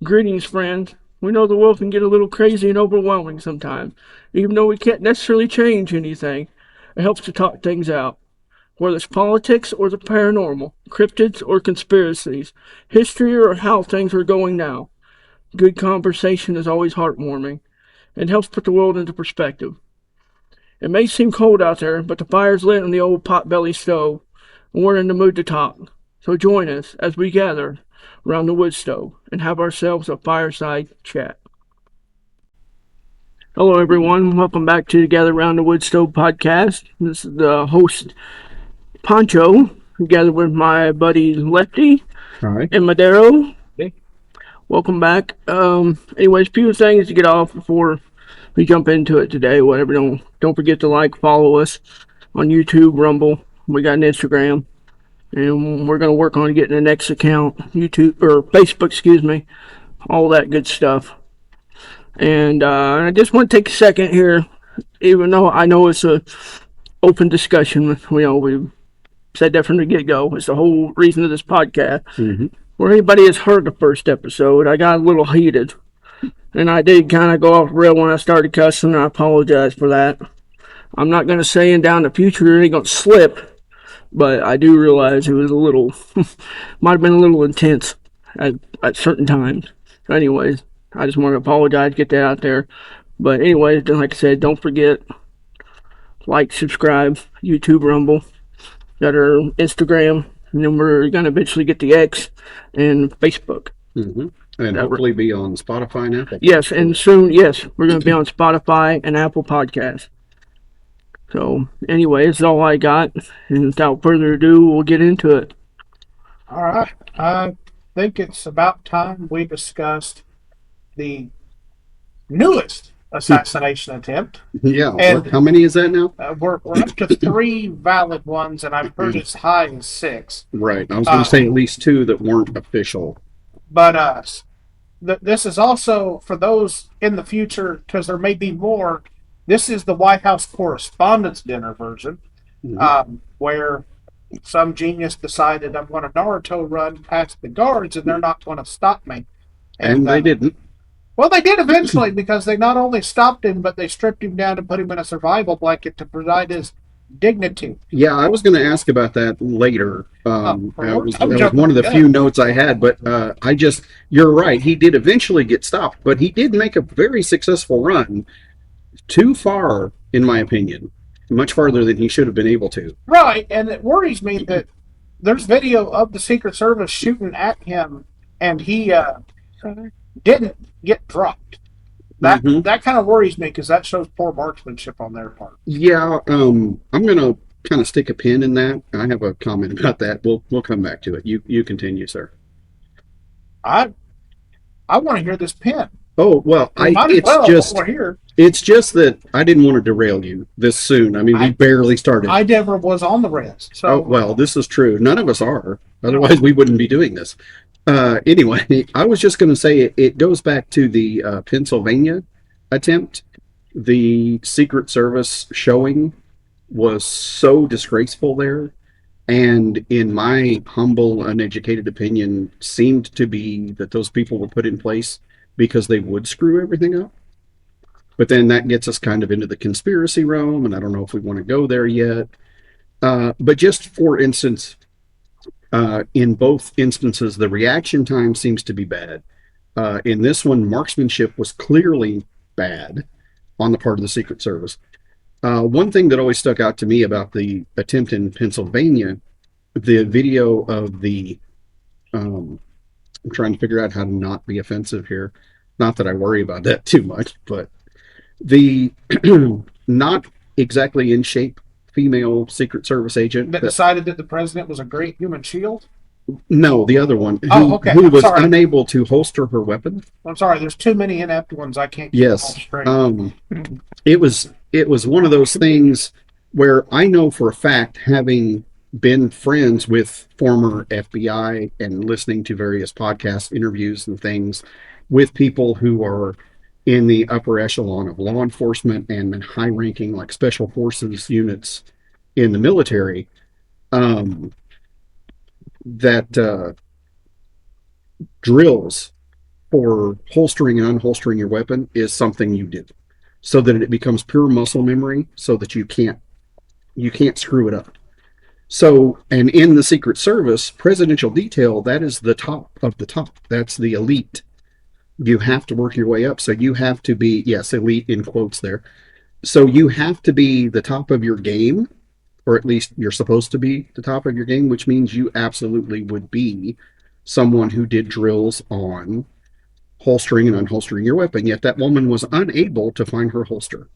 Greetings, friends. We know the world can get a little crazy and overwhelming sometimes. Even though we can't necessarily change anything, it helps to talk things out. Whether it's politics or the paranormal, cryptids or conspiracies, history or how things are going now. Good conversation is always heartwarming and helps put the world into perspective. It may seem cold out there, but the fire's lit on the old potbelly stove, and we're in the mood to talk. So join us as we gather around the wood stove and have ourselves a fireside chat. Hello, everyone. Welcome back to the Gather Around the Wood Stove podcast. This is the host, Poncho, together with my buddy Lefty Hi. and Madero. Hey. Welcome back. Anyways, few things to get off before we jump into it today. Whatever, don't forget to like, follow us on YouTube, Rumble. We got an Instagram, and we're gonna work on getting the next account, YouTube or Facebook, excuse me, all that good stuff. And I just want to take a second here, even though I know it's a open discussion. We've said that from the get go. It's the whole reason of this podcast. Mm-hmm. Where anybody has heard the first episode, I got a little heated. And I did kind of go off rail when I started cussing, and I apologize for that. I'm not going to say in down the future it ain't going to slip, but I do realize it was a little, might have been a little intense at certain times. Anyways, I just want to apologize, get that out there. But anyways, like I said, don't forget, like, subscribe, YouTube, Rumble, got our Instagram, and then we're going to eventually get the X and Facebook. Mm-hmm. And hopefully be on Spotify and Apple. Yes, and soon, yes, we're going to be on Spotify and Apple Podcasts. So, anyway, that's all I got. And without further ado, we'll get into it. All right. I think it's about time we discussed the newest assassination attempt. Yeah. And how many is that now? We're up to 3 valid ones, and I've heard as high as 6. Right. I was going to say at least 2 that weren't official. But this is also for those in the future, because there may be more. This is the White House Correspondents' Dinner version, where some genius decided I'm going to Naruto run past the guards, and they're not going to stop me. And they didn't. Well, they did eventually, because they not only stopped him, but they stripped him down and put him in a survival blanket to provide his dignity. Yeah, I was going to ask about that later. That was one of the good. few notes I had, but you're right. He did eventually get stopped, but he did make a very successful run. Too far, in my opinion. Much farther than he should have been able to. Right, and it worries me that there's video of the Secret Service shooting at him, and he didn't get dropped. That kind of worries me, because that shows poor marksmanship on their part. Yeah, I'm gonna kind of stick a pin in that. I have a comment about that. We'll come back to it. You continue, sir. I want to hear this pin. Oh well, it's just that I didn't want to derail you this soon. I mean, we barely started. I never was on the res. So. Oh well, this is true. None of us are. Otherwise, we wouldn't be doing this. Anyway, I was just going to say it goes back to the Pennsylvania attempt. The Secret Service showing was so disgraceful there, and in my humble, uneducated opinion, seemed to be that those people were put in place because they would screw everything up. But then that gets us kind of into the conspiracy realm, and I don't know if we want to go there yet. But just for instance, in both instances, the reaction time seems to be bad. In this one, marksmanship was clearly bad on the part of the Secret Service. One thing that always stuck out to me about the attempt in Pennsylvania, the video of the, I'm trying to figure out how to not be offensive here. Not that I worry about that too much, but the not exactly in shape female Secret Service agent that decided that the president was a great human shield? No, the other one. Who was unable to holster her weapon. I'm sorry, there's too many inept ones. I can't keep Yes. them It was one of those things where I know for a fact, having been friends with former FBI and listening to various podcast interviews and things with people who are in the upper echelon of law enforcement and high ranking like special forces units in the military, that drills for holstering and unholstering your weapon is something you do, so that it becomes pure muscle memory, so that you can't screw it up. So, and in the Secret Service, presidential detail, that is the top of the top. That's the elite. You have to work your way up. So you have to be, yes, elite in quotes there. So you have to be the top of your game, or at least you're supposed to be the top of your game, which means you absolutely would be someone who did drills on holstering and unholstering your weapon. Yet that woman was unable to find her holster.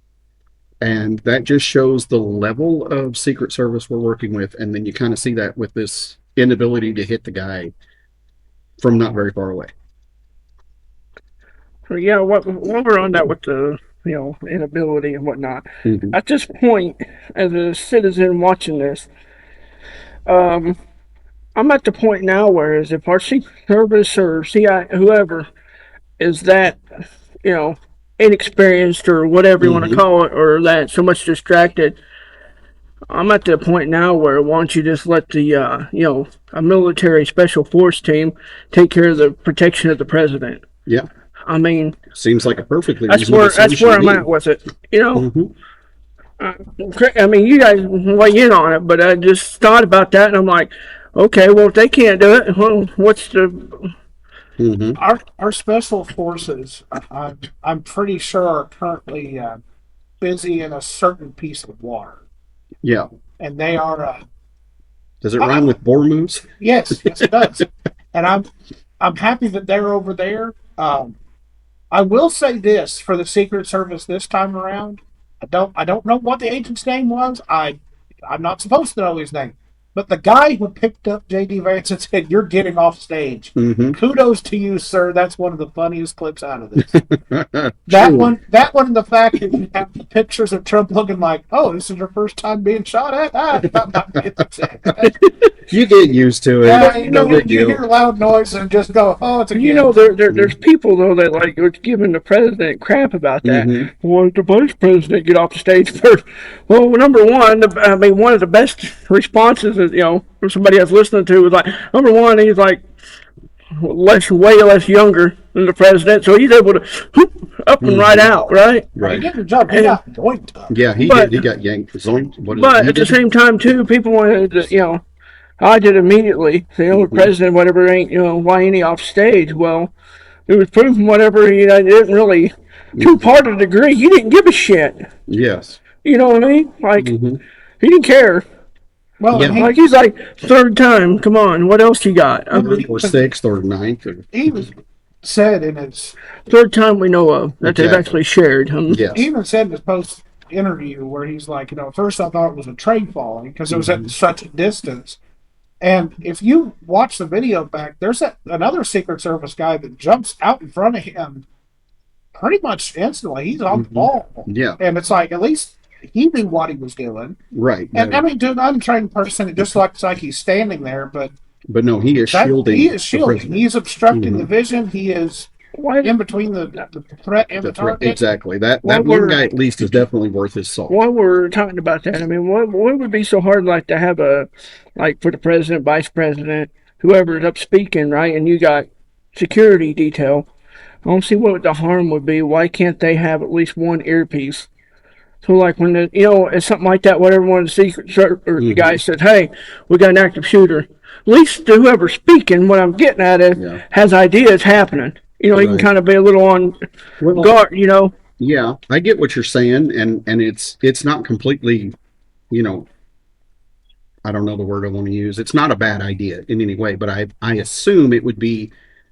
And that just shows the level of Secret Service we're working with. And then you kind of see that with this inability to hit the guy from not very far away. So yeah, while we're on that with the inability and whatnot, Mm-hmm. at this point, as a citizen watching this, um, I'm at the point now where as if our Secret Service or CI whoever is that you know inexperienced or whatever you want to Mm-hmm. call it, or that so much distracted, I'm at the point now where why don't you just let the a military special force team take care of the protection of the president? Yeah. I mean, Seems like a perfectly that's reasonable where solution to I'm at me. with it. You know, Mm-hmm. uh, I mean, you guys weigh in on it, but I just thought about that, and I'm like, okay, well, if they can't do it, well, what's the Mm-hmm. Our special forces, I'm pretty sure, are currently busy in a certain piece of water, Yeah. and they are. Does it I, rhyme with boar moves? yes, it does, and I'm happy that they're over there. I will say this for the Secret Service this time around. I don't know what the agent's name was. I'm not supposed to know his name. But the guy who picked up JD Vance and said, "You're getting off stage." Mm-hmm. Kudos to you, sir. That's one of the funniest clips out of this. True. That one, and the fact that you have the pictures of Trump looking like, "Oh, this is your first time being shot at." You get used to Yeah, it. No big you hear deal. loud noise and just go, "Oh, it's a You kid." know, there's people though that like are giving the president crap about that. Mm-hmm. Why did the vice president get off the stage first? Well, number one, I mean, one of the best responses is from somebody I was listening to was like, number one, he's like way less younger than the president, so he's able to whoop, up and right Mm-hmm. out, right? He Right. did the job. He And got joint up. Yeah, he but did. He got yanked. Zoinked. What is it? but He at the did. same time too, people wanted to I did immediately. So, the Mm-hmm. president, whatever, ain't, why ain't he off stage? Well, it was proven whatever, didn't really, to Mm-hmm. part of the degree, he didn't give a shit. Yes. You know what I mean? Like, Mm-hmm. he didn't care. Well, and Yeah. Like, he's like, third time, come on, what else you got? I Third mean, or sixth or ninth. Or, he was said in his third time we know of that they've exactly. actually shared. Yes. he even said in his post interview where he's like, at first I thought it was a tree falling because it was at such a distance. And if you watch the video back, there's another Secret Service guy that jumps out in front of him pretty much instantly. He's on the Mm-hmm. ball. Yeah. And it's like, at least he knew what he was doing. Right. And No. I mean, to an untrained person, it just looks like he's standing there, but But no, he is shielding. he is the shielding. president. He's obstructing Mhm. the vision. He is Why, in between the threat and the The threat. target. Exactly. That Well, one we're- guy at least is definitely worth his salt. while we're talking about that, I mean, what would be so hard, like, to have like, for the president, vice president, whoever is up speaking, right, and you got security detail, I don't see what the harm would be. Why can't they have at least one earpiece? So, like, when it's something like that, whatever one of the or the Mhm. guy said, "Hey, we got an active shooter." At least whoever's speaking, what I'm getting at is Yeah. has ideas happening. He can Right. kind of be a little on Well, guard. yeah, I get what you're saying, and it's not completely, you know, I don't know the word I want to use. It's not a bad idea in any way, but I assume it would be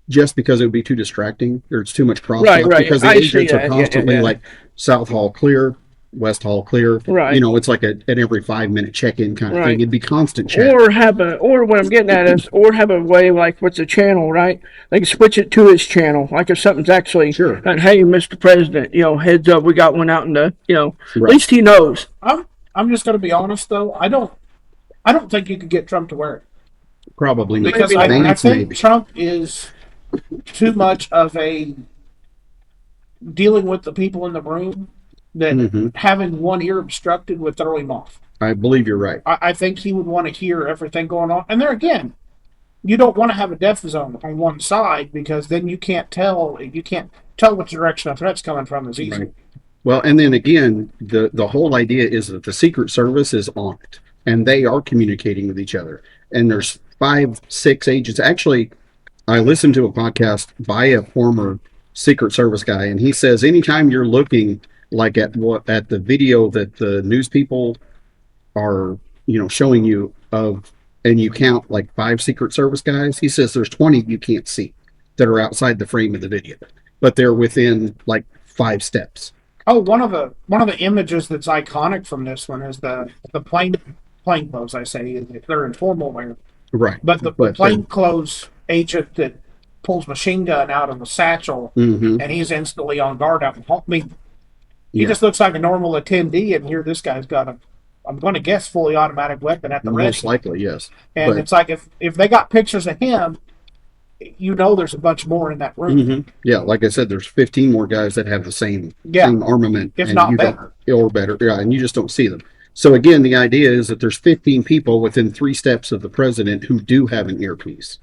just because it would be too distracting or it's too much crosstalk Right. because the I see agents are that. constantly Yeah. like South Hall clear, West Hall clear. Right. You know, it's like an every 5 minute check-in kind of Right. thing. It'd be constant chat. Or what I'm getting at is, or have a way like what's a channel, right? They can switch it to his channel, like if something's actually, Sure. and hey, Mr. President, heads up, we got one out in the, at Right. least he knows. I'm just going to be honest though. I don't think you could get Trump to wear it Probably not. because Maybe I Vance, think maybe. Trump is too much of a dealing with the people in the room that Mhm. having one ear obstructed would throw him off. I believe you're right. I think he would want to hear everything going on. And there again, you don't want to have a death zone on one side because then you can't tell which direction a threat's coming from as easily. Right. Well, and then again, the whole idea is that the Secret Service is on it, and they are communicating with each other. And there's 5, 6 agents. Actually, I listened to a podcast by a former Secret Service guy, and he says anytime you're looking like at the video that the news people are showing you of, and you count like 5 Secret Service guys, he says there's 20 you can't see that are outside the frame of the video, but they're within like 5 steps. Oh, one of the images that's iconic from this one is the plainclothes. I say they're in formal wear, Right. but the plainclothes agent that pulls machine gun out of the satchel Mm-hmm. and he's instantly on guard out in the hall. I mean, he Yeah. just looks like a normal attendee, and here this guy's got I'm going to guess, fully automatic weapon at the Most ready. likely, yes. And But it's like if they got pictures of him, there's a bunch more in that room. mhm. Yeah, like I said, there's 15 more guys that have the Yeah, same armament, if and not you better. don't, or better, yeah, and you just don't see them. So again, the idea is that there's 15 people within 3 steps of the president who do have an earpiece.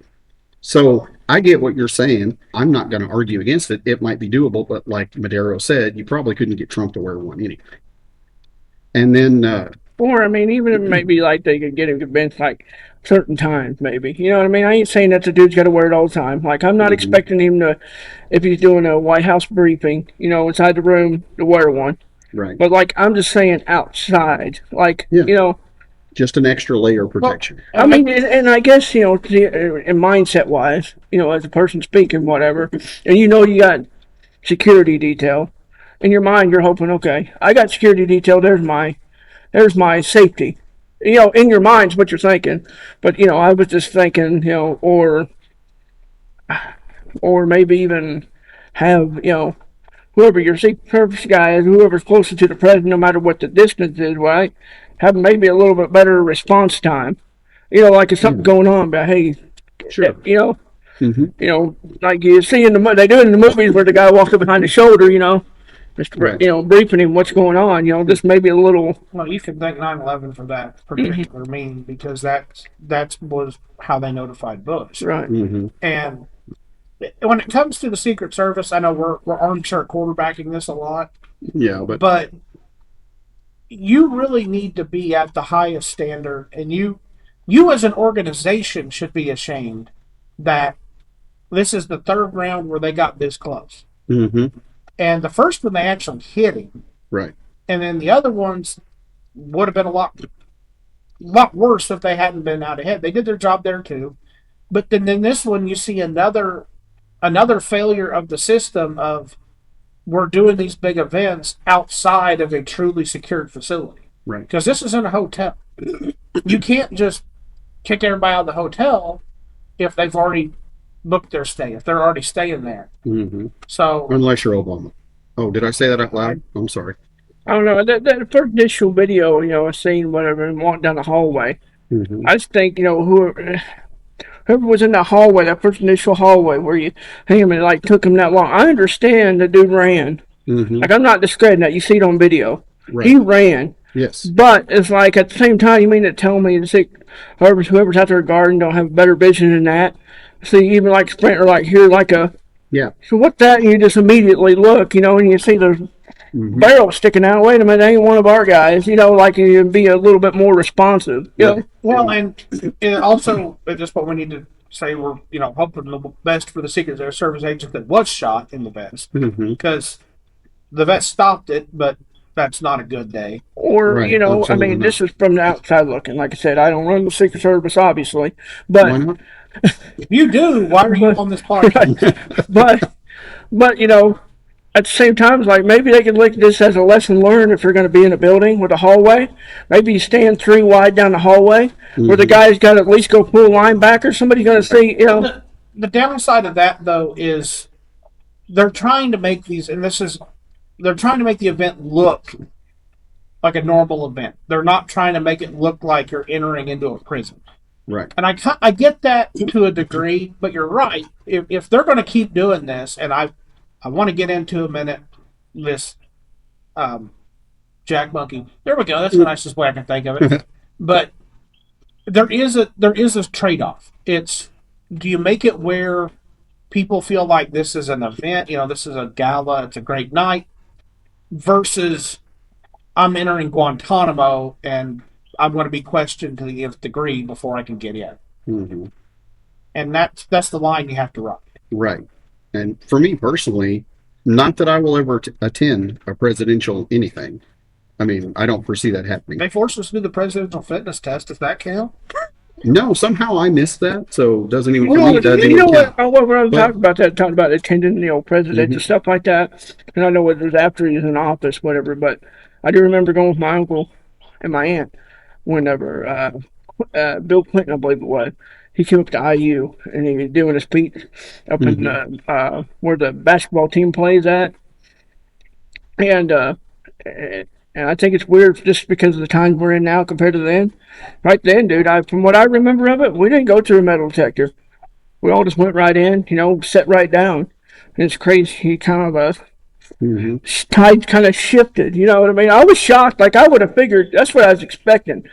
So I get what you're saying. I'm not going to argue against it. It might be doable, but like Madero said, you probably couldn't get Trump to wear one anyway. And then, Or, I mean, even if it might be like they could get him convinced, like, certain times, maybe. You know what I mean? I ain't saying that the dude's got to wear it all the time. Like, I'm not mhm, expecting him to, if he's doing a White House briefing, inside the room, to wear one. right, But, like, I'm just saying outside. Like, yeah, just an extra layer of Well, protection. I mean, and I guess, in mindset wise, as a person speaking, whatever, and you got security detail. In your mind, you're hoping, okay, I got security detail. There's my safety. In your mind's what you're thinking. But I was just thinking, or maybe even have whoever your secret service guy is, whoever's closest to the president, no matter what the distance is, right? Have maybe a little bit better response time. Like if something Yeah, going on, but hey, sure. Hmm. like you see they do it in the movies where the guy walks up behind the shoulder, just Right. briefing him what's going on. This may be a little. Well, you can thank 9/11 for that Mhm. particular mean because that was how they notified Bush. Right. Hmm. And when it comes to the Secret Service, I know we're armchair quarterbacking this a lot, Yeah, but but you really need to be at the highest standard, and you as an organization should be ashamed that this is the third round where they got this close. hmm, And the first one they actually hit him, right. and then the other ones would have been a lot worse if they hadn't been out ahead. They did their job there too, but then in this one you see another failure of the system of we're doing these big events outside of a truly secured facility Right. because this is in a hotel. You can't just kick everybody out of the hotel if they've already booked their stay, if they're already staying there. Hmm. So Unless you're Obama. Oh, did I say that out loud? I'm sorry. I don't know that first initial video, a scene, whatever, and walking down the hallway. Hmm. I just think whoever was in that hallway, that first initial hallway where him and like took him that long. I understand the dude ran. Hmm. Like I'm not discrediting that. You see it on video. He Right. ran, Yes. but it's like at the same time, you mean to tell me to see whoever's out there guarding don't have better vision than that? See, even like Sprinter, like here, like a Yeah. so what's that? And you just immediately look, and you see the Hmm. barrel sticking out. Wait a minute, that ain't one of our guys. Like you be a little bit more responsive. Right. well, and also at this point we need to say we're hoping the best for the Secret Service agent that was shot in the vest Hmm. because the vest stopped it, but that's not a good day. Or, Right. I Absolutely mean, not. this is from the outside looking. Like I said, I don't run the Secret Service, obviously, Why but not? If you do, why are you on this podcast? but but at the same time, it's like maybe they could look at this as a lesson learned if you're going to be in a building with a hallway. Maybe you stand 3 wide down the hallway where the Hmm. guy's got to at least go pull linebacker. Somebody's going to see, The downside of that though is they're trying to make these, and they're trying to make the event look like a normal event. They're not trying to make it look like you're entering into a prison. Right. And I get that to a degree, but you're right. If they're going to keep doing this, and I want to get into a minute this Jack Monkey. There we go. That's the nicest way I can think of it. But there is a trade off. It's do you make it where people feel like this is an event, this is a gala, it's a great night, versus I'm entering Guantanamo and I'm going to be questioned to the nth degree before I can get in. Hmm. And that's the line you have to run. Right. And for me personally, not that I will ever attend a presidential anything. I mean, I don't foresee that happening. They forced us to do the presidential fitness test. Does that count? No, somehow I missed that, so it doesn't even for Well, me. It doesn't you even know what? count. What I'm But talking about that, talking about attending, presidents and mhm, stuff like that. And I know it was after he was in office, whatever. But I do remember going with my uncle and my aunt whenever Bill Clinton, I believe it was, he came up to IU and he was doing a speech up in mhm, where the basketball team plays at, and and I think it's weird just because of the times we're in now compared to then. Right then, dude, from what I remember of it, we didn't go through a metal detector. We all just went right in, sat right down. And it's crazy. He kind of mhm. tide kind of shifted. You know what I mean? I was shocked. Like I would have figured that's what I was expecting.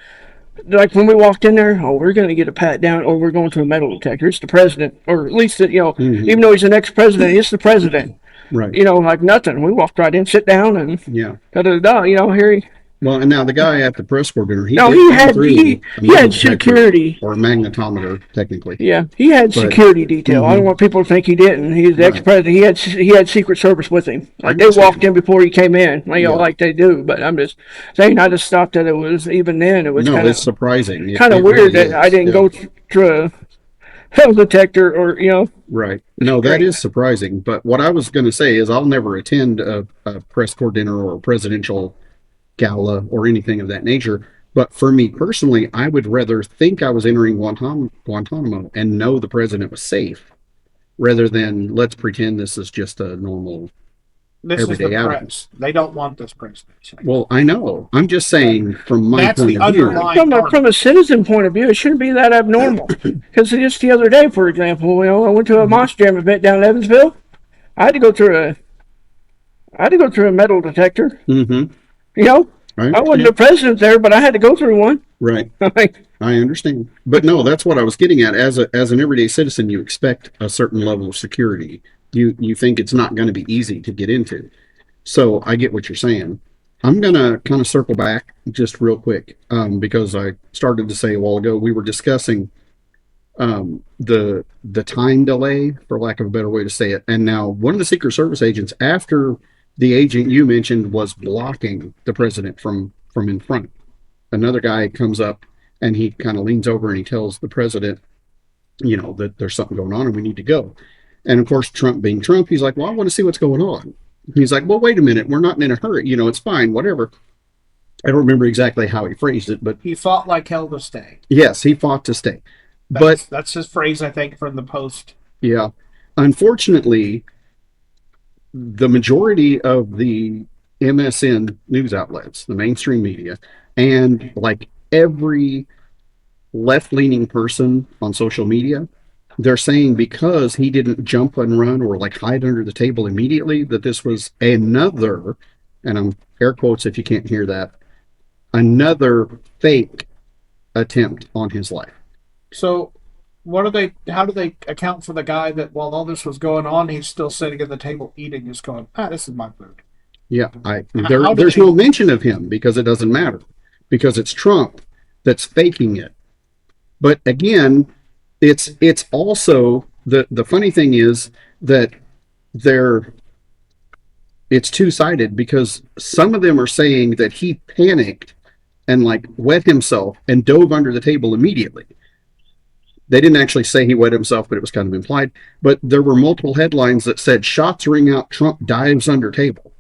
Like when we walked in there, oh, we're going to get a pat down, or we're going to a metal detector. It's the president, or at least Mhm. even though he's an ex-president, it's the president. Right. Like nothing. We walked right in, sit down, and Yeah. da da da. Here he. Well, and now the guy at the press corps dinner, he No, did he go had through a he metal had detector security. or a magnetometer, technically. Yeah, he had But security detail. I don't mhm, want people to think he didn't. He's the right, ex-president. He had Secret Service with him. I Like they walked understand. in before he came in, Yeah. like they do. But I'm just saying, I just thought that it was even then. It was No, kind it's of surprising. It, kind of it weird really that I is. didn't Yeah. go through a hell detector or Right. it's No, that is strange. surprising. But what I was going to say is I'll never attend a press corps dinner or a presidential gala or anything of that nature. But for me personally, I would rather think I was entering Guantanamo and know the president was safe rather than let's pretend this is just a normal This is the everyday outing. press. They don't want this presidency. Well, I know. I'm just saying from my That's point the of view. underlying From a part of from it. a citizen point of view, it shouldn't be that abnormal. Because just the other day, for example, I went to a Mhm. Moss Jam event down in Evansville. I had to go through a I had to go through a metal detector. Mm-hmm. You know, I I wasn't the understand. president there, but I had to go through one. Right. Like, I understand. But no, that's what I was getting at. As an everyday citizen, you expect a certain level of security. You think it's not going to be easy to get into. So I get what you're saying. I'm gonna kind of circle back just real quick because I started to say a while ago we were discussing the time delay, for lack of a better way to say it. And now one of the Secret Service agents, after the agent you mentioned was blocking the president from in front, another guy comes up and he kind of leans over and he tells the president, that there's something going on and we need to go. And of course, Trump being Trump, he's like, well, I want to see what's going on. He's like, well, wait a minute, we're not in a hurry. It's fine, whatever. I don't remember exactly how he phrased it, but He fought like hell to stay. yes, he fought to stay. But That's his phrase, I think, from the Post. yeah, unfortunately, the majority of the MSN news outlets, the mainstream media, and like every left leaning person on social media, they're saying because he didn't jump and run or like hide under the table immediately, that this was another, and I'm air quotes if you can't hear that, another fake attempt on his life. So, how do they account for the guy that while all this was going on, he's still sitting at the table eating, just going, this is my food? Yeah, How do there's they? no mention of him because it doesn't matter because it's Trump that's faking it. But again, it's also the funny thing is that they're it's two-sided because some of them are saying that he panicked and like wet himself and dove under the table immediately. They didn't actually say he wet himself, but it was kind of implied. But there were multiple headlines that said shots ring out, Trump dives under table.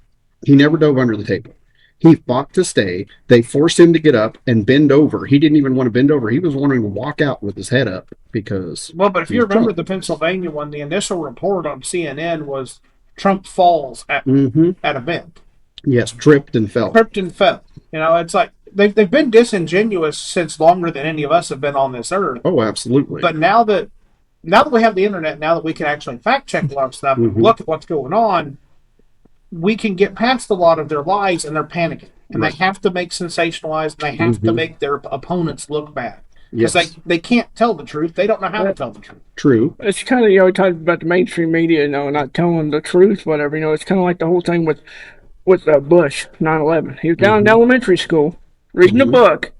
He never dove under the table. He fought to stay. They forced him to get up and bend over. He didn't even want to bend over. He was wanting to walk out with his head up because Well, but if he you was remember Trump. the Pennsylvania one, the initial report on CNN was Trump falls Mm-hmm. at event. Yes, tripped and fell. Tripped and fell. It's like they've been disingenuous since longer than any of us have been on this earth. Oh, absolutely. But now that we have the internet, now that we can actually fact check a lot of stuff and Mm-hmm. look at what's going on, we can get past a lot of their lies, and they're panicking. And they Right. have to make sensationalized, and they have to Mm-hmm. make their opponents look bad. because Yes. they can't tell the truth. They don't know how to tell the truth. True. It's kind of, talking about the mainstream media, not telling the truth, whatever. It's kind of like the whole thing with Bush, 9/11. He was down in Hmm. elementary school reading a Hmm. book,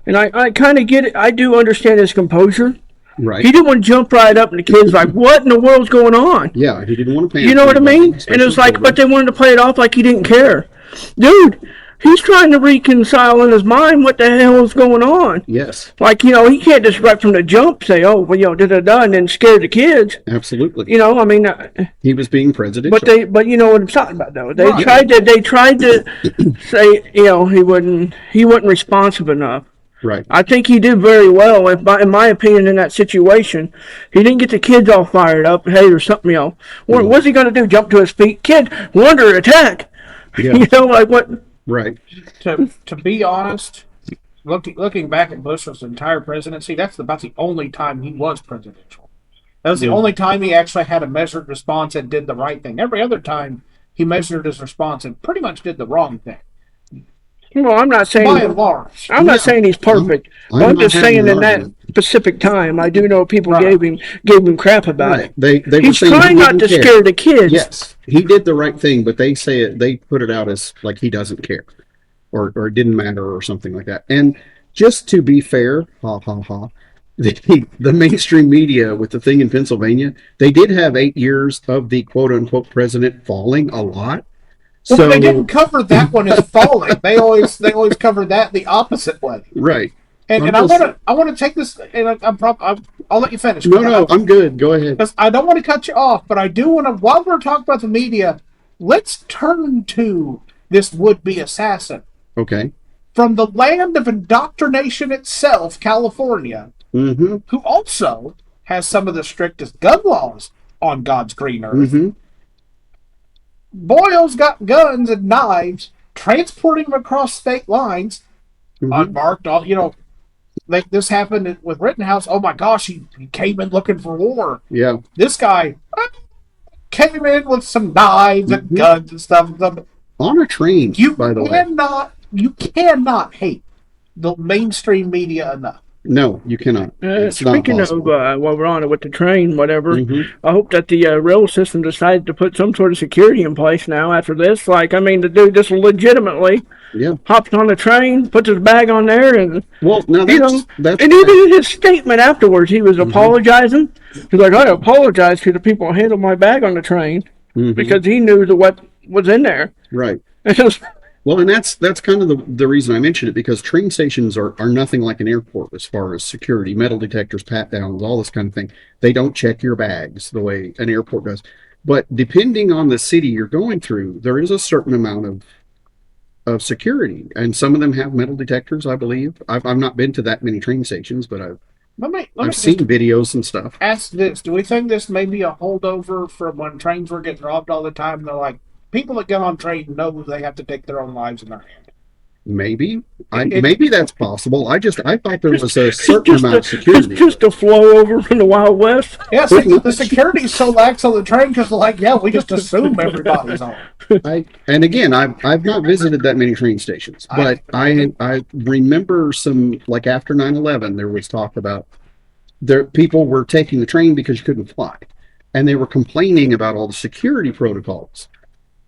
and I kind of get it. I do understand his composure. He Right. didn't want to jump right up, and the kids like, "What in the world's going on?" Yeah, he didn't want to You panic know what I anybody, mean? And it especially was like, but children. they wanted to play it off like he didn't care. Dude, he's trying to reconcile in his mind what the hell is going on. Yes, Like, he can't just right from the jump say, oh, well, da da da, and then scare the kids. absolutely. I mean, He was being presidential. but you know what I'm talking about, though. They Right. tried to say, he wasn't responsive enough. Right. I think he did very well, in my opinion, in that situation. He didn't get the kids all fired up. Hey, or something, what's he going to do? Jump to his feet? Kid, we're under attack. Yeah. Like what? Right. To be honest, looking back at Bush's entire presidency, that's about the only time he was presidential. That was the only time he actually had a measured response and did the right thing. Every other time, he measured his response and pretty much did the wrong thing. Well, I'm not By saying and large. I'm not saying he's perfect. I'm But I'm not just having saying an in that argument. specific time, I do know people Right. gave him crap about Right. it. They were He's saying he trying not to didn't care. scare the kids. Yes, he did the right thing, but they put it out as like he doesn't care, or it didn't matter, or something like that. And just to be fair, ha ha ha, the mainstream media with the thing in Pennsylvania, they did have 8 years of the quote unquote president falling a lot. Well, So they didn't cover that one as falling. They always covered that the opposite way. right. And I'm and just- I want to take this, and I'll let you finish. No, I'm good. Go ahead. Because I don't want to cut you off, but I do want to. While we're talking about the media, let's turn to this would-be assassin Okay. from the land of indoctrination itself, California, Mm-hmm. who also has some of the strictest gun laws on God's green earth. Mm-hmm. Boyle's got guns and knives, transporting them across state lines, Mm-hmm. unmarked. Like this happened with Rittenhouse. Oh my gosh, he came in looking for war. Yeah. This guy came in with some knives and Mhm. guns and stuff. On a train, by the way. You cannot hate the mainstream media enough. No, you cannot. It's not Speaking of, possible. while we're on it with the train, whatever, Mhm. I hope that the rail system decided to put some sort of security in place now after this. Like, I mean, the dude just legitimately Yeah. hops on the train, puts his bag on there, and Well, now you know, that's and even in his statement afterwards, he was Mm-hmm. apologizing. He's like, I apologize to the people who handled my bag on the train Mhm. because he knew what was in there. Right. It was, Well, and that's kind of the reason I mentioned it, because train stations are nothing like an airport as far as security, metal detectors, pat downs, all this kind of thing. They don't check your bags the way an airport does. But depending on the city you're going through, there is a certain amount of security, and some of them have metal detectors, I believe. I've not been to that many train stations, but Let me I've just seen videos and stuff. ask this: do we think this may be a holdover from when trains were getting robbed all the time? They're like, people that get on train know they have to take their own lives in their hand. Maybe It- maybe that's possible. I thought there was a certain just amount of a, security. just a flow over from the Wild West. Yeah, the security's so lax on the train because like, yeah, we just assume everybody's on. And again, I've not visited that many train stations, but I remember some, like after 9/11, there was talk about people were taking the train because you couldn't fly, and they were complaining about all the security protocols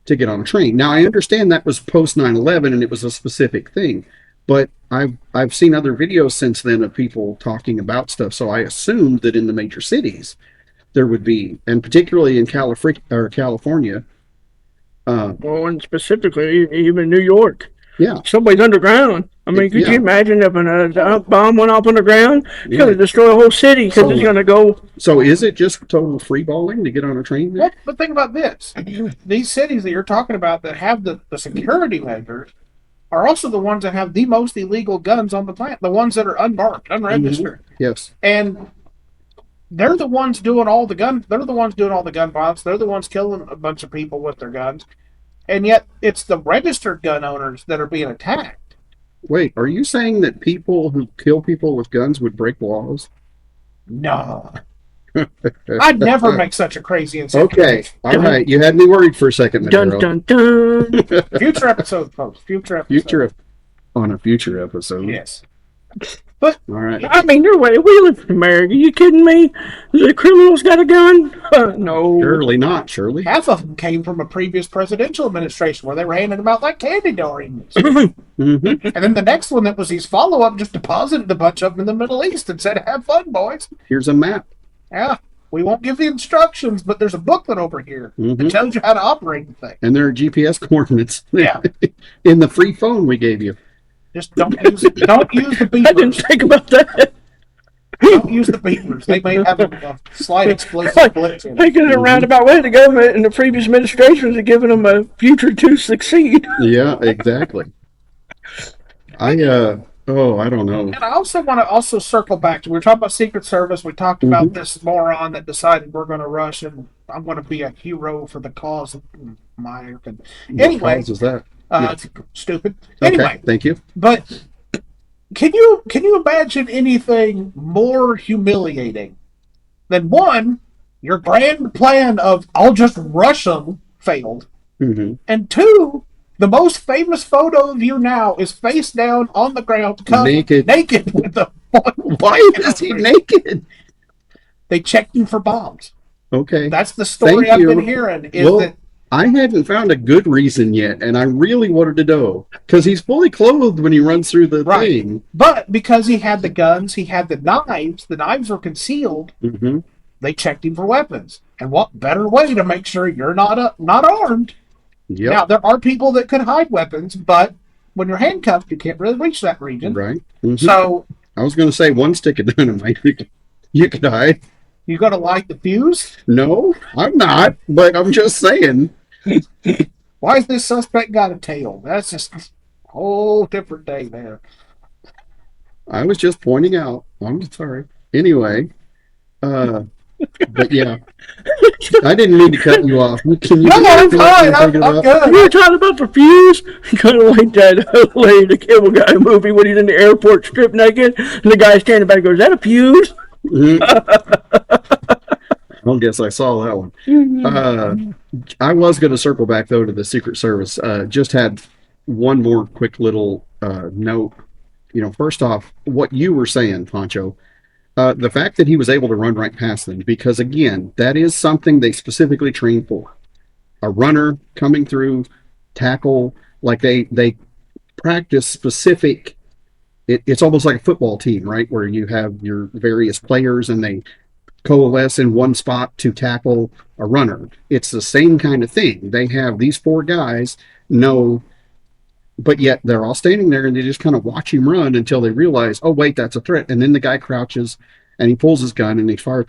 to get on a train. Now I understand that was post 9/11 and it was a specific thing, but I've seen other videos since then of people talking about stuff. So I assumed that in the major cities there would be, and particularly in California. Well, and specifically, even New York. Yeah. Somebody's underground. I mean, could Yeah. you imagine if a bomb went off on the ground? It's Yeah. going to destroy a whole city because So- it's going to go. So is it just total free balling to get on a train there? But think about this: these cities that you're talking about that have the security measures are also the ones that have the most illegal guns on the planet. The ones that are unmarked, unregistered, Yes. and they're the ones doing all the gun. They're the ones doing all the gun violence. They're the ones killing a bunch of people with their guns, and yet it's the registered gun owners that are being attacked. Wait, are you saying that people who kill people with guns would break laws? No, I'd never make such a crazy Okay. insinuation. All right. You had me worried for a second. Dun, Madero. dun, dun. Future episode, folks. Future episode. On a future episode. Yes. But All right. I mean, you're way. We live in America. You kidding me? The criminals got a gun? No. Surely not, Shirley. half of them came from a previous presidential administration where they were handing them out like candy darings. Hmm. And then the next one that was his follow up just deposited a bunch of them in the Middle East and said, "Have fun, boys." Here's a map. Yeah, we won't give the instructions, but there's a booklet over here that Mhm. tells you how to operate the thing. And there are GPS coordinates. Yeah. In the free phone we gave you. Just don't use it. Don't use the I didn't beepers. think about that. Don't use the beepers. They may have a slight explosive glitch in it. I get a roundabout way. The government and the previous administrations have given them a future to succeed. Yeah, exactly. I don't know. And I also want to also circle back to, we were talking about Secret Service. We talked about this moron that decided we're going to rush and I'm going to be a hero for the cause of my American. Anyway, What cause is that? it's stupid. Okay, Anyway, thank you. but can you imagine anything more humiliating than one, your grand plan of I'll just rush them failed, Hmm. and two, the most famous photo of you now is face down on the ground, Naked. with the Why is he naked? They checked him for bombs. Okay. That's the story Thank I've you. been hearing. Is Well, that I hadn't found a good reason yet, and I really wanted to know because he's fully clothed when he runs through the right? thing. But because he had the guns, he had the knives. The knives were concealed. Hmm. They checked him for weapons. And what better way to make sure you're not armed? Yep. Now there are people that could hide weapons, but when you're handcuffed, you can't really reach that region. Right. Mhm. So I was going to say one stick of dynamite. You could hide. you got to light the fuse. No, I'm not. But I'm just saying. Why has this suspect got a tail? That's just a whole different day there. I was just pointing out. I'm sorry. Anyway, but yeah, I didn't mean to cut you off. Can you? No, I'm fine. I'm good. You were talking about the fuse, kind of like that Lady the Cable Guy movie when he's in the airport stripped naked, and the guy standing back goes, "Is that a fuse?" Mhm. I guess I saw that one. I was going to circle back though to the Secret Service. Just had one more quick little note. First off, what you were saying, Pancho, the fact that he was able to run right past them, because again, that is something they specifically train for. A runner coming through, tackle, like they practice specific. It's almost like a football team, right? Where you have your various players and they coalesce in one spot to tackle a runner. It's the same kind of thing. They have these four guys know, but yet they're all standing there and they just kind of watch him run until they realize, oh wait, that's a threat. And then the guy crouches and he pulls his gun and he fires.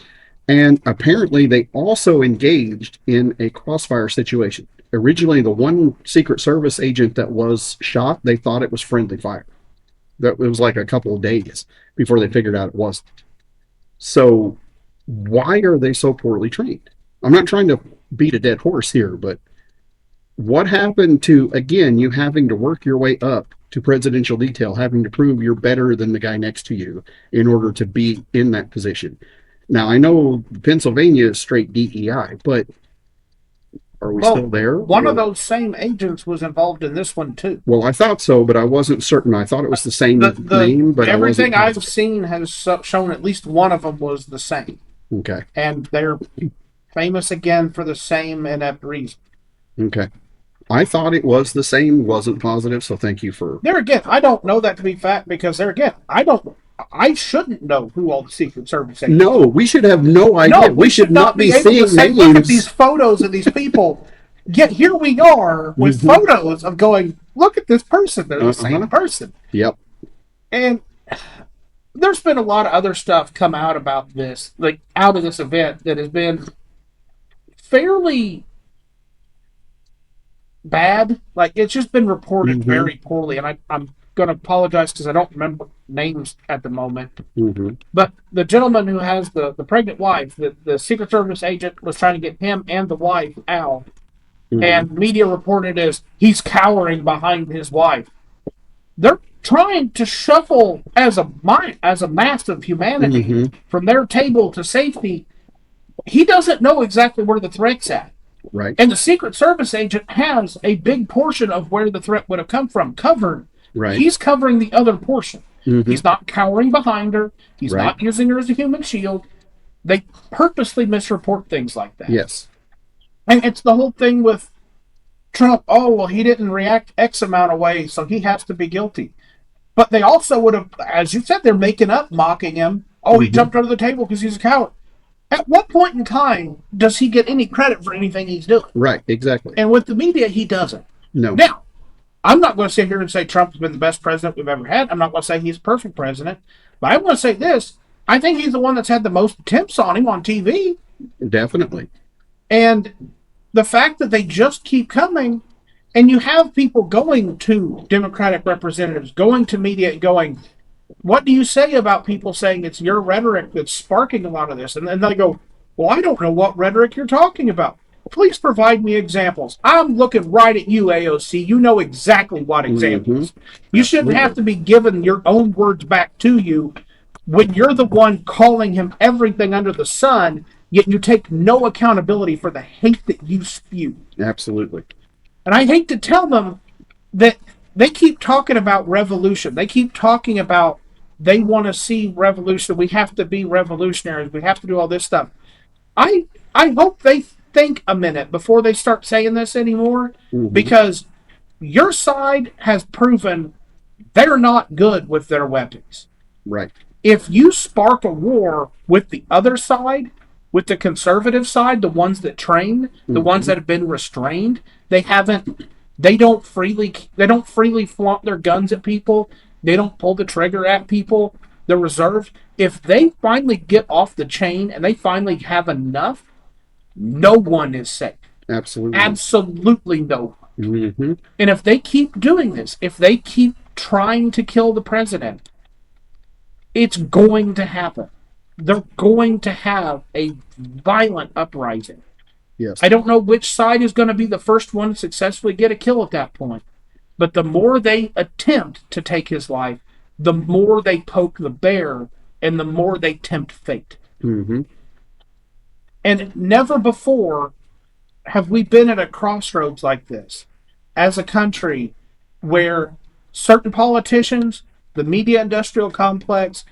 And apparently they also engaged in a crossfire situation. Originally, the one Secret Service agent that was shot, they thought it was friendly fire. That it was like a couple of days before they figured out it wasn't. So why are they so poorly trained? I'm not trying to beat a dead horse here, but what happened to, again, you having to work your way up to presidential detail, having to prove you're better than the guy next to you in order to be in that position? Now, I know Pennsylvania is straight DEI, but are we still there? One of those same agents was involved in this one too. Well, I thought so, but I wasn't certain. I thought it was the same name, but everything I I've wasn't seen has shown at least one of them was the same, okay. and they're famous again for the same inept reason. Okay. I thought it was the same, wasn't positive, so thank you for. There again, I don't know that to be fact because there again, I shouldn't know who all the Secret Service agents. No, we should have no idea. No, we should not be able seeing to say, look at names. these photos of these people. Yet here we are with photos of going, look at this person. They're the same person. Yep. And there's been a lot of other stuff come out about this, like out of this event that has been fairly bad. Like it's just been reported very poorly. And I'm going to apologize because I don't remember names at the moment. But the gentleman who has the pregnant wife, the Secret Service agent was trying to get him and the wife out. And media reported as he's cowering behind his wife. They're trying to shuffle as a mass of humanity from their table to safety. He doesn't know exactly where the threat's at. Right. And the Secret Service agent has a big portion of where the threat would have come from covered. Right. He's covering the other portion. Mm-hmm. He's not cowering behind her. He's Right. not using her as a human shield. They purposely misreport things like that. Yes. And it's the whole thing with Trump. Oh, well, he didn't react X amount of ways, so he has to be guilty. But they also would have, as you said, they're making up, mocking him. Oh, he Mm-hmm. jumped under the table because he's a coward. At what point in time does he get any credit for anything he's doing? Right. Exactly. And with the media, he doesn't. No. Now, I'm not going to sit here and say Trump's been the best president we've ever had. I'm not going to say he's a perfect president. But I'm going to say this. I think he's the one that's had the most attempts on him on TV. Definitely. And the fact that they just keep coming, and you have people going to Democratic representatives, going to media, and going, what do you say about people saying it's your rhetoric that's sparking a lot of this? And then they go, well, I don't know what rhetoric you're talking about. Please provide me examples. I'm looking right at you, AOC. You know exactly what examples. You shouldn't have to be given your own words back to you when you're the one calling him everything under the sun, yet you take no accountability for the hate that you spew. Absolutely. And I hate to tell them that they keep talking about revolution. They keep talking about they want to see revolution. We have to be revolutionaries. We have to do all this stuff. I hope they think a minute before they start saying this anymore, Mm-hmm. because your side has proven they're not good with their weapons. Right. If you spark a war with the other side, with the conservative side, the ones that train, the ones that have been restrained, they don't freely flaunt their guns at people. They don't pull the trigger at people. They're reserved. If they finally get off the chain and they finally have enough, no one is safe. Absolutely. Absolutely no one. Mm-hmm. And if they keep doing this, if they keep trying to kill the president, it's going to happen. They're going to have a violent uprising. Yes. I don't know which side is going to be the first one to successfully get a kill at that point. But the more they attempt to take his life, the more they poke the bear and the more they tempt fate. Mm-hmm. And never before have we been at a crossroads like this as a country where certain politicians, the media industrial complex,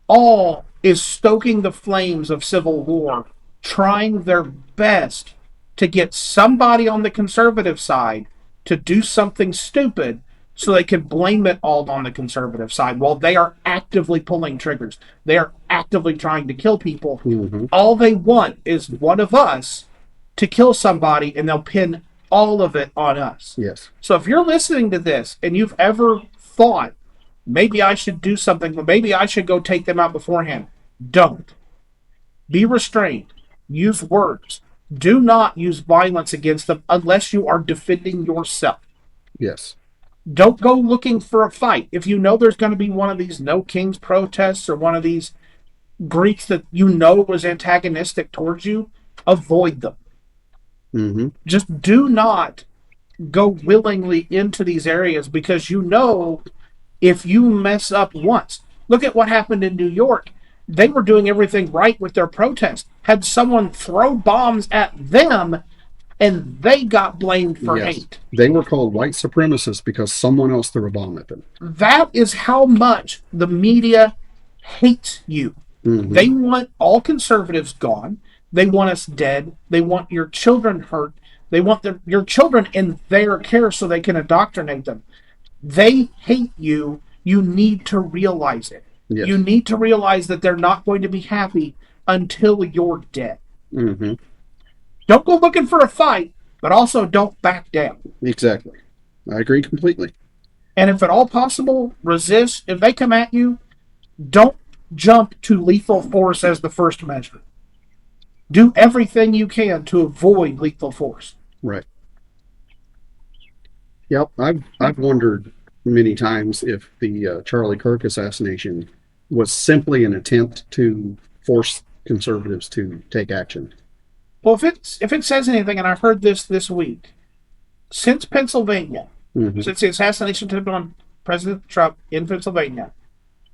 all is stoking the flames of civil war, trying their best to get somebody on the conservative side to do something stupid so they can blame it all on the conservative side while they are actively pulling triggers. They are actively trying to kill people. Mm-hmm. All they want is one of us to kill somebody, and they'll pin all of it on us. Yes. So if you're listening to this and you've ever thought, maybe I should do something, but maybe I should go take them out beforehand, don't. Be restrained. Use words. Do not use violence against them unless you are defending yourself. Yes. Don't go looking for a fight. If you know there's going to be one of these No Kings protests or one of these Greeks that you know was antagonistic towards you, avoid them. Mm-hmm. Just do not go willingly into these areas, because you know if you mess up once. Look at what happened in New York. They were doing everything right with their protest. Had someone throw bombs at them, and they got blamed for hate. They were called white supremacists because someone else threw a bomb at them. That is how much the media hates you. Mm-hmm. They want all conservatives gone. They want us dead. They want your children hurt. They want your children in their care so they can indoctrinate them. They hate you. You need to realize it. Yes. You need to realize that they're not going to be happy until you're dead. Mm-hmm. Don't go looking for a fight, but also don't back down. Exactly. I agree completely. And if at all possible, resist. If they come at you, don't jump to lethal force as the first measure. Do everything you can to avoid lethal force. Right. Yep. I've wondered many times if the Charlie Kirk assassination was simply an attempt to force conservatives to take action. Well, if it says anything, and I've heard this week, since Pennsylvania, Mm-hmm. since the assassination attempt on President Trump in Pennsylvania,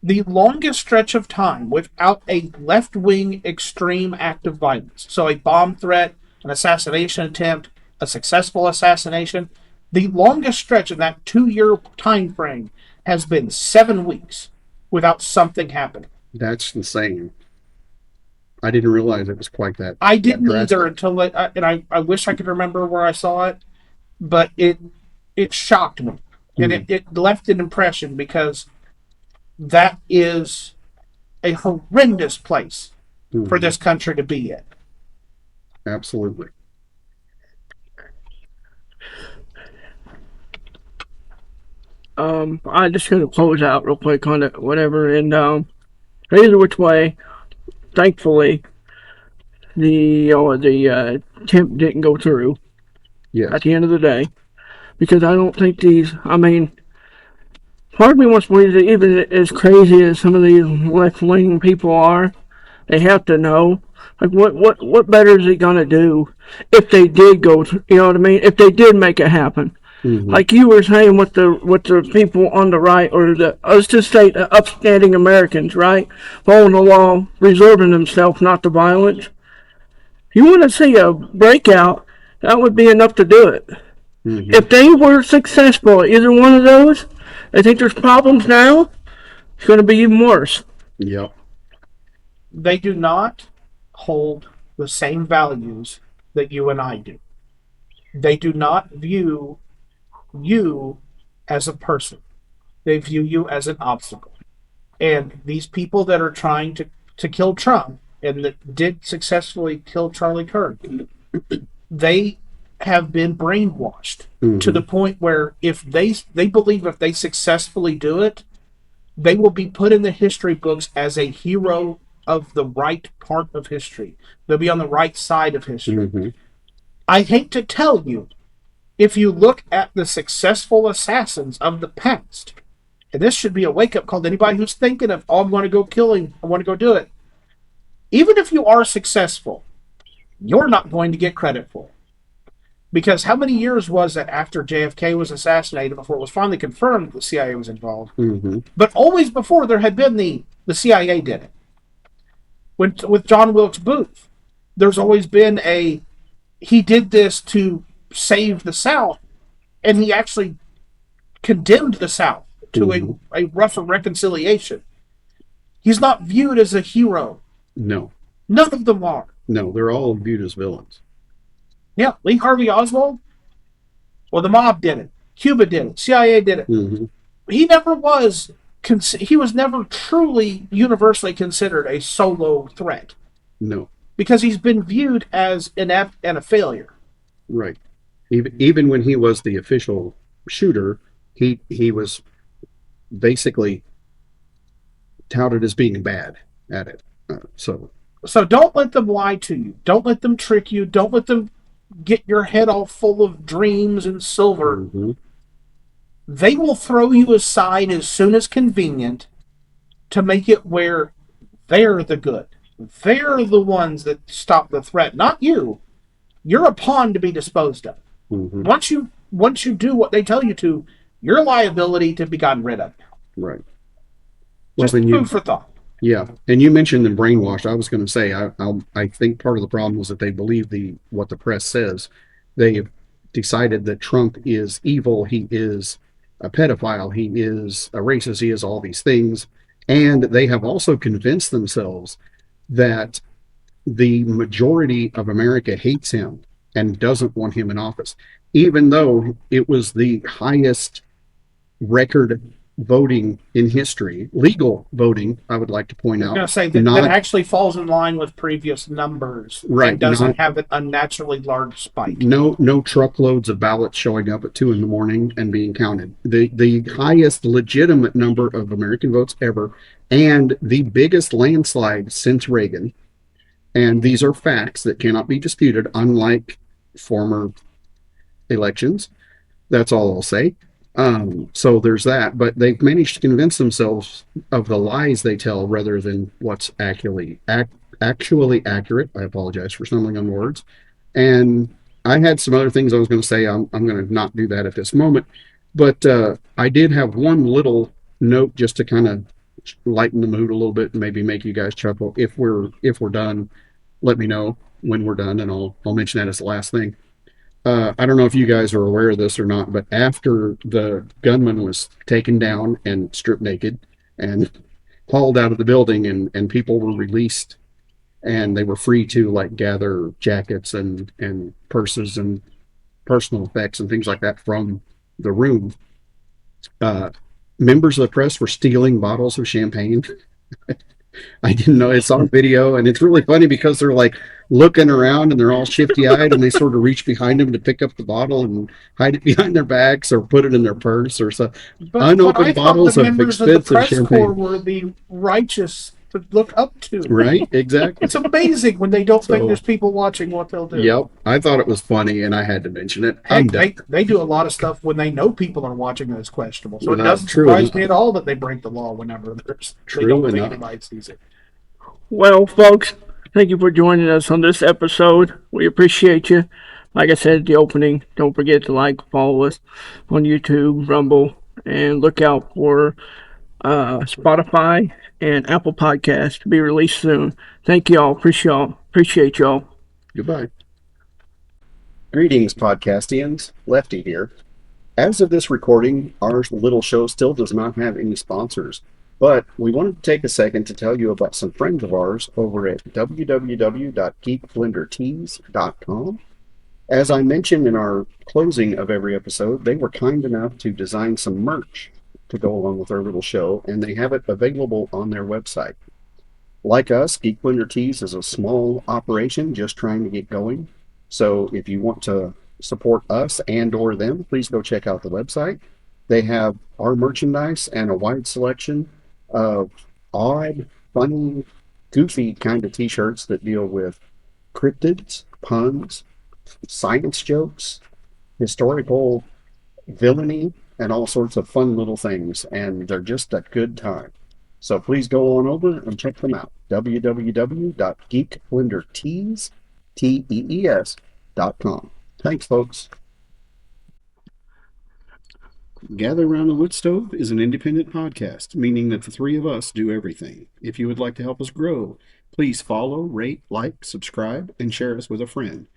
the longest stretch of time without a left-wing extreme act of violence, so a bomb threat, an assassination attempt, a successful assassination, the longest stretch in that 2-year time frame has been 7 weeks. without something happening. That's insane. I didn't realize it was quite I that didn't either drastic. until and I wish I could remember where I saw it, but it shocked me, and Mm, it left an impression because that is a horrendous place for mm, this country to be in. absolutely. I just gonna close out real quick on it, whatever. And either which way, thankfully, the attempt didn't go through at Yes. the end of the day because I don't think these. I mean, part of me wants to believe that even as crazy as some of these left wing people are, they have to know. Like what better is it gonna do if they did go? You know what I mean? If they did make it happen, Hmm. like you were saying with the people on the right, or the let's just say the upstanding Americans, right, following the law, reserving themselves not to violence. You want to see a breakout? That would be enough to do it. Hmm. If they were successful at either one of those, I think there's problems now. It's going to be even worse. Yep. They do not hold the same values that you and I do. They do not view you as a person. They view you as an obstacle. And these people that are trying to kill Trump and that did successfully kill Charlie Kirk, they have been brainwashed to Hmm. the point where if they believe if they successfully do it, they will be put in the history books as a hero of the right part of history. They'll be on the right side of history. Hmm. I hate to tell you, if you look at the successful assassins of the past, and this should be a wake up call to anybody who's thinking of, oh, I'm going to go kill him, I want to go do it. Even if you are successful, you're not going to get credit for it. Because how many years was it after JFK was assassinated before it was finally confirmed that the CIA was involved? Hmm. But always before there had been the CIA did it. With John Wilkes Booth, there's always been a he did this to save the South, and he actually condemned the South to Hmm. a rougher reconciliation. He's not viewed as a hero. No. None of them are. No. They're all viewed as villains. Yeah, Lee Harvey Oswald, well, the mob did it. Cuba did it. CIA did it. Hmm. He never was. He was never truly universally considered a solo threat No. because he's been viewed as inept and a failure. Right. Even when he was the official shooter, he was basically touted as being bad at it. So. So don't let them lie to you. Don't let them trick you. Don't let them get your head all full of dreams and silver. Hmm. They will throw you aside as soon as convenient to make it where they're the good. They're the ones that stop the threat, not you. You're a pawn to be disposed of. Hmm. Once you do what they tell you to, you're a liability to be gotten rid of. Right. Well, Just then food you, for thought. yeah, and you mentioned the brainwashed. I was going to say, I think part of the problem was that they believe what the press says. They have decided that Trump is evil. He is a pedophile. He is a racist. He is all these things, and they have also convinced themselves that the majority of America hates him and doesn't want him in office, even though it was the highest record voting in history, legal voting, I would like to point I was going out, to say that not actually falls in line with previous numbers and right, doesn't not have an unnaturally large spike. no truckloads of ballots showing up at 2 in the morning and being counted. The highest legitimate number of American votes ever, and the biggest landslide since Reagan. And these are facts that cannot be disputed, unlike former elections. That's all I'll say. So there's that, but they've managed to convince themselves of the lies they tell rather than what's actually accurate. I apologize for stumbling on words. And I had some other things I was going to say. I'm going to not do that at this moment, but I did have one little note just to kind of lighten the mood a little bit and maybe make you guys chuckle. If we're done, let me know when we're done, and I'll mention that as the last thing. I don't know if you guys are aware of this or not, but after the gunman was taken down and stripped naked and hauled out of the building, and people were released, and they were free to like gather jackets and purses and personal effects and things like that from the room. Uh, Members of the press were stealing bottles of champagne. I didn't know, it's on video, and it's really funny because they're like looking around and they're all shifty eyed, and they sort of reach behind them to pick up the bottle and hide it behind their backs or put it in their purse or so. But I Unopened thought the bottles of members of the expensive press corps champagne. were the righteous to look up to. Right? Exactly. It's amazing when they don't think there's So, people watching what they'll do. yep. I thought it was funny and I had to mention it. I'm Heck, done. they do a lot of stuff when they know people are watching that's questionable. So it doesn't True surprise me enough. at all that they break the law whenever they True don't think enough. anybody sees it. Well, folks, thank you for joining us on this episode. We appreciate you. Like I said at the opening, don't forget to like, follow us on YouTube, Rumble, and look out for Spotify and Apple Podcasts to be released soon. Thank y'all. Appreciate y'all. Goodbye. Greetings, podcastians. Lefty here. As of this recording, our little show still does not have any sponsors, but we wanted to take a second to tell you about some friends of ours over at www.geekblendertees.com. As I mentioned in our closing of every episode, they were kind enough to design some merch to go along with our little show, and they have it available on their website. Like us, Geek Blender Tees is a small operation just trying to get going. So if you want to support us and or them, please go check out the website. They have our merchandise and a wide selection of odd, funny, goofy kind of t-shirts that deal with cryptids, puns, science jokes, historical villainy, and all sorts of fun little things. And they're just a good time. So please go on over and check them out. www.geekblendertees.com. Thanks, folks. Gather Around the Wood Stove is an independent podcast, meaning that the three of us do everything. If you would like to help us grow, please follow, rate, like, subscribe, and share us with a friend.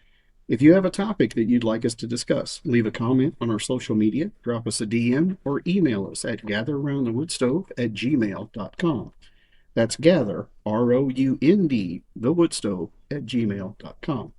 If you have a topic that you'd like us to discuss, leave a comment on our social media, drop us a DM, or email us at gatheraroundthewoodstove@gmail.com. That's gather, ROUND, the woodstove at gmail.com.